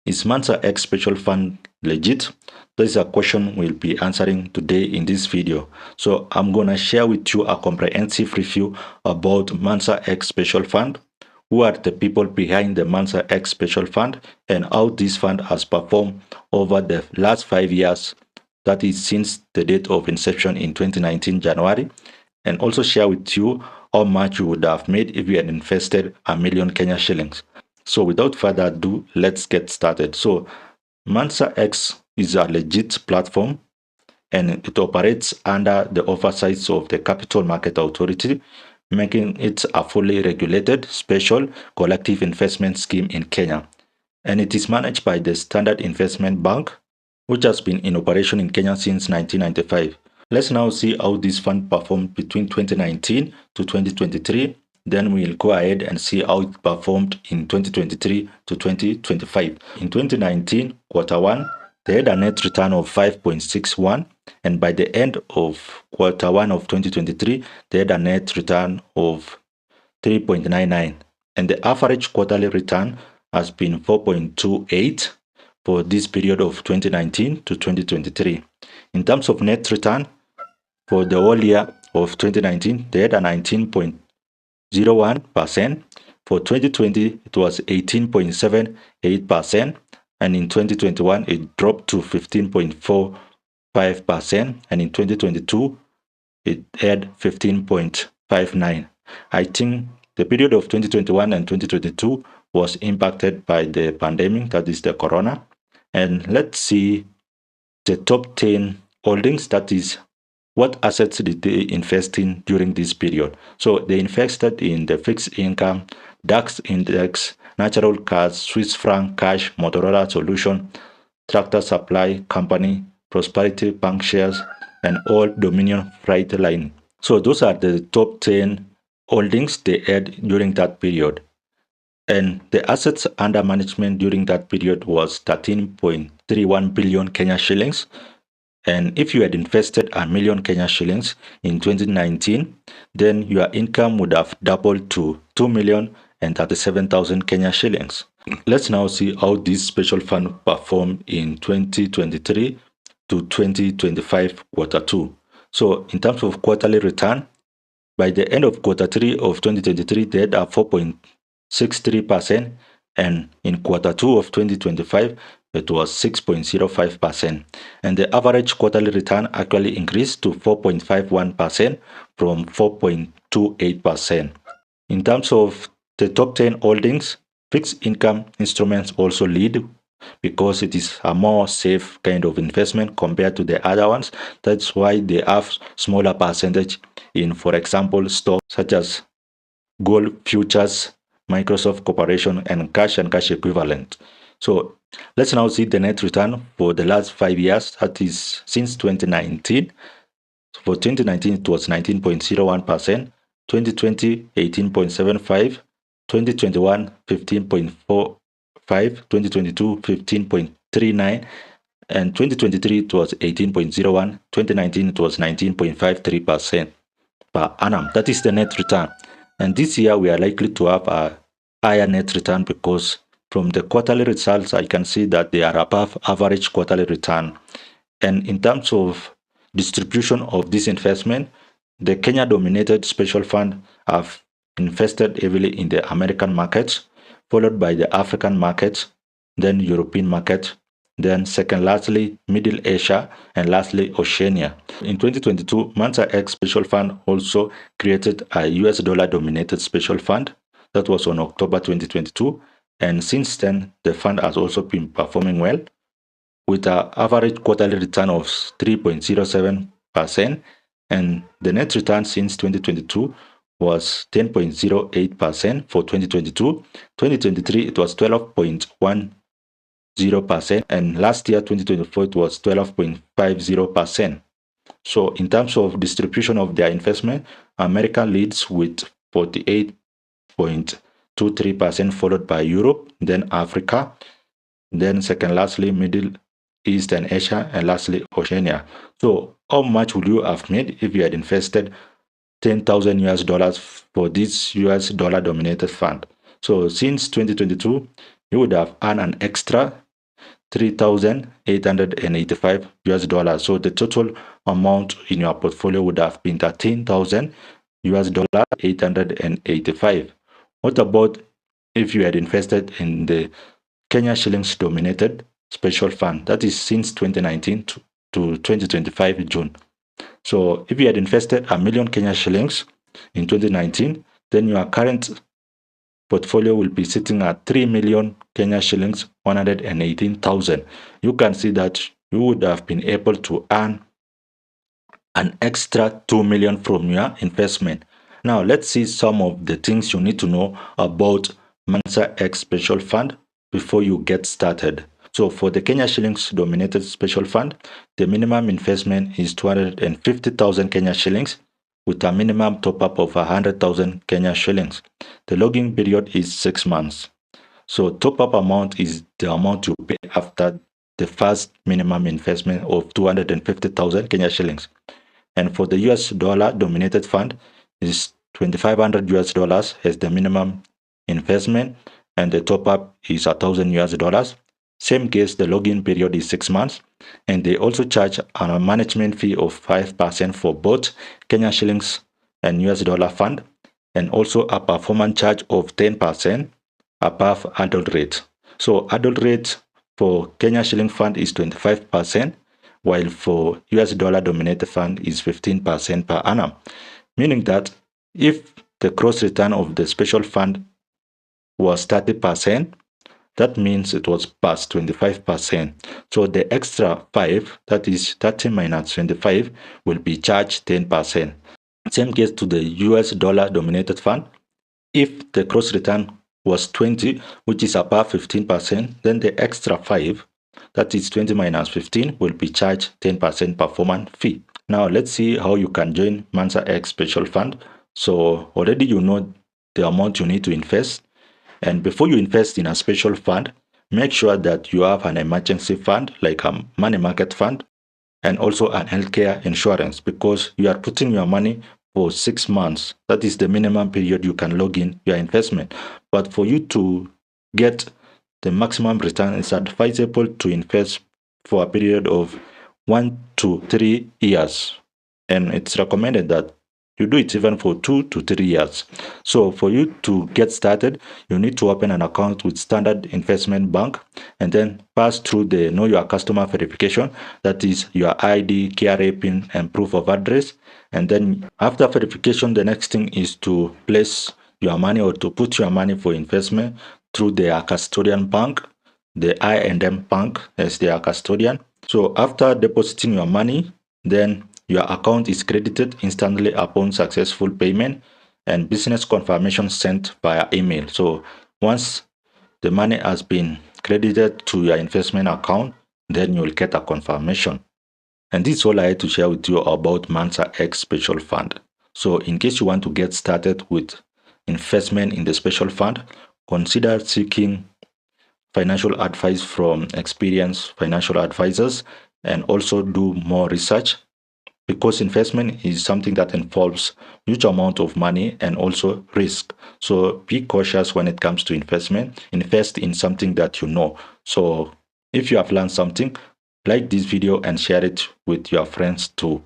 Is Mansa X Special Fund legit? That is a question we'll be answering today in this video. So I'm gonna share with you a comprehensive review about Mansa X Special Fund, who are the people behind the Mansa X Special Fund, and how this fund has performed over the last 5 years, that is since the date of inception in 2019 January, and also share with you how much you would have made if you had invested a million Kenya shillings. So without further ado, let's get started. So Mansa X is a legit platform and it operates under the oversight of the Capital Market Authority, making it a fully regulated special collective investment scheme in Kenya. And it is managed by the Standard Investment Bank, which has been in operation in Kenya since 1995. Let's now see how this fund performed between 2019 to 2023. Then we'll go ahead and see how it performed in 2023 to 2025. In 2019, quarter one, they had a net return of 5.61, and by the end of quarter one of 2023, they had a net return of 3.99, and the average quarterly return has been 4.28 for this period of 2019 to 2023. In terms of net return, for the whole year of 2019, they had a 19.01%. For 2020, it was 18.78%. And in 2021, it dropped to 15.45%. And in 2022, it had 15.59. I think the period of 2021 and 2022 was impacted by the pandemic, that is the corona. And let's see the top 10 holdings, that is what assets did they invest in during this period. So they invested in the fixed income, DAX index, natural gas, Swiss franc, cash, Motorola Solution, Tractor Supply Company, Prosperity Bank shares, and all Dominion Freight Line. So those are the top 10 holdings they had during that period. And the assets under management during that period was 13.31 billion Kenya shillings. And if you had invested a million Kenya shillings in 2019, then your income would have doubled to 2,037,000 Kenya shillings. Let's now see how this special fund performed in 2023 to 2025 quarter two. So in terms of quarterly return, by the end of quarter three of 2023, they had a 4.63%, and in quarter two of 2025, it was 6.05%. And the average quarterly return actually increased to 4.51% from 4.28%. In terms of the top 10 holdings, fixed income instruments also lead because it is a more safe kind of investment compared to the other ones. That's why they have smaller percentage in, for example, stocks such as gold futures, Microsoft Corporation, and cash equivalent. So let's now see the net return for the last 5 years, that is since 2019. For 2019, it was 19.01%, 2020, 18.75%, 2021, 15.45%, 2022, 15.39%, and 2023, it was 18.01%, 2019, it was 19.53% per annum. That is the net return. And this year, we are likely to have a higher net return because from the quarterly results, I can see that they are above average quarterly return. And in terms of distribution of this investment, the Kenya-dominated special fund have invested heavily in the American markets, followed by the African markets, then European market, then second lastly Middle Asia, and lastly Oceania. In 2022, Mansa X Special Fund also created a US dollar-dominated special fund. That was on October 2022. And since then, the fund has also been performing well with an average quarterly return of 3.07%. And the net return since 2022 was 10.08% for 2022. 2023, it was 12.10%. And last year, 2024, it was 12.50%. So in terms of distribution of their investment, America leads with 48.23%, followed by Europe, then Africa, then second lastly Middle East and Asia, and lastly Oceania. So how much would you have made if you had invested 10,000 US dollars for this US dollar dominated fund? So since 2022, you would have earned an extra $3,885 US. So the total amount in your portfolio would have been $13,000 US 885. What about if you had invested in the Kenya shillings dominated special fund, that is since 2019 to 2025 June? So if you had invested a million Kenya shillings in 2019, then your current portfolio will be sitting at 3 million Kenya shillings 118,000. You can see that you would have been able to earn an extra 2 million from your investment. Now let's see some of the things you need to know about Mansa X Special Fund before you get started. So for the Kenya shillings dominated special fund, the minimum investment is 250,000 Kenya shillings with a minimum top up of 100,000 Kenya shillings. The login period is 6 months. So top up amount is the amount you pay after the first minimum investment of 250,000 Kenya shillings. And for the US dollar dominated fund is 2,500 US dollars as the minimum investment, and the top up is 1,000 US dollars. Same case, the login period is 6 months, and they also charge a management fee of 5% for both Kenya shillings and US dollar fund, and also a performance charge of 10% above adult rate. So adult rate for Kenya shilling fund is 25%, while for US dollar dominated fund is 15% per annum, meaning that if the gross return of the special fund was 30%, that means it was past 25%. So the extra 5, that is 30 minus 25, will be charged 10%. Same case to the US dollar dominated fund. If the gross return was 20, which is above 15%, then the extra 5, that is 20 minus 15, will be charged 10% performance fee. Now let's see how you can join Mansa X Special Fund. So already you know the amount you need to invest. And before you invest in a special fund, make sure that you have an emergency fund like a money market fund and also an healthcare insurance, because you are putting your money for 6 months. That is the minimum period you can log in your investment. But for you to get the maximum return, it's advisable to invest for a period of 1 to 3 years. And it's recommended that you do it even for 2 to 3 years. So for you to get started, you need to open an account with Standard Investment Bank and then pass through the Know Your Customer verification. That is your ID, KRA PIN, and proof of address. And then after verification, the next thing is to place your money or to put your money for investment through their custodian bank, the I&M Bank as their custodian. So after depositing your money, then your account is credited instantly upon successful payment and business confirmation sent via email. So once the money has been credited to your investment account, then you will get a confirmation. And this is all I had to share with you about Mansa X Special Fund. So in case you want to get started with investment in the special fund, consider seeking financial advice from experienced financial advisors and also do more research, because investment is something that involves huge amount of money and also risk. So be cautious when it comes to investment. Invest in something that you know. So if you have learned something, like this video and share it with your friends too.